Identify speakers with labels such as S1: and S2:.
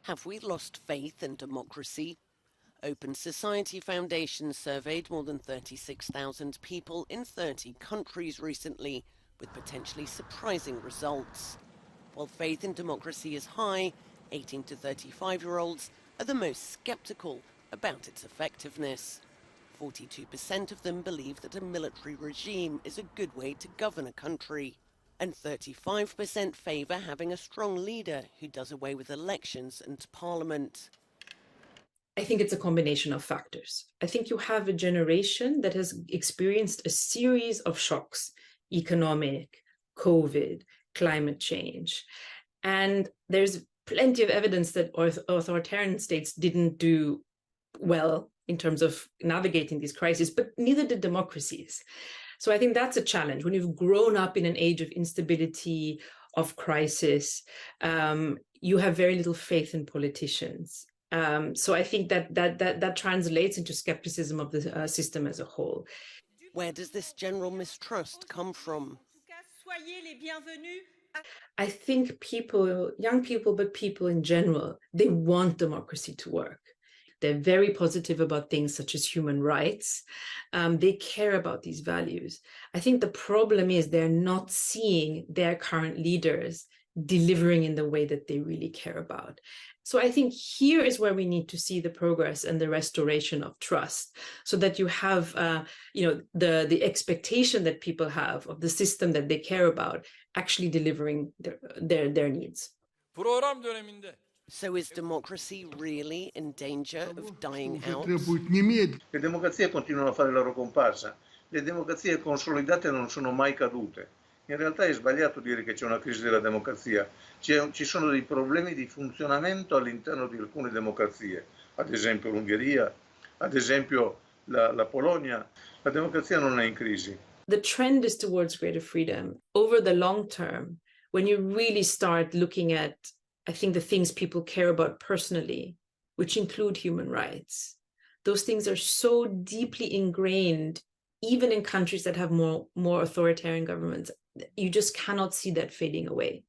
S1: Have we lost faith in democracy? Open Society Foundation surveyed more than 36,000 people in 30 countries recently, with potentially surprising results. While faith in democracy is high, 18 to 35-year-olds are the most sceptical about its effectiveness. 42% of them believe that a military regime is a good way to govern a country. And 35% favour having a strong leader who does away with elections and parliament.
S2: I think it's a combination of factors. I think you have a generation that has experienced a series of shocks: economic, COVID, climate change. And there's plenty of evidence that authoritarian states didn't do well in terms of navigating these crises, but neither did democracies. So I think that's a challenge. When you've grown up in an age of instability, of crisis, you have very little faith in politicians. So I think that translates into skepticism of the system as a whole.
S1: Where does this general mistrust come from?
S2: I think people, young people, but people in general, they want democracy to work. They're very positive about things such as human rights. They care about these values. I think the problem is they're not seeing their current leaders delivering in the way that they really care about. So I think here is where we need to see the progress and the restoration of trust, so that you have, the expectation that people have of the system that they care about actually delivering their needs.
S1: So is democracy really in danger of dying out?
S3: Le democrazie continuano a fare la loro comparsa. Le democrazie consolidate non sono mai cadute. In realtà è sbagliato dire che c'è una crisi della democrazia. Ci sono dei problemi di funzionamento all'interno di alcune democrazie, ad esempio l'Ungheria, ad esempio la Polonia. La democrazia non è in crisi.
S2: The trend is towards greater freedom. Over the long term, when you really start looking at, I think, the things people care about personally, which include human rights, those things are so deeply ingrained, even in countries that have more authoritarian governments. You just cannot see that fading away.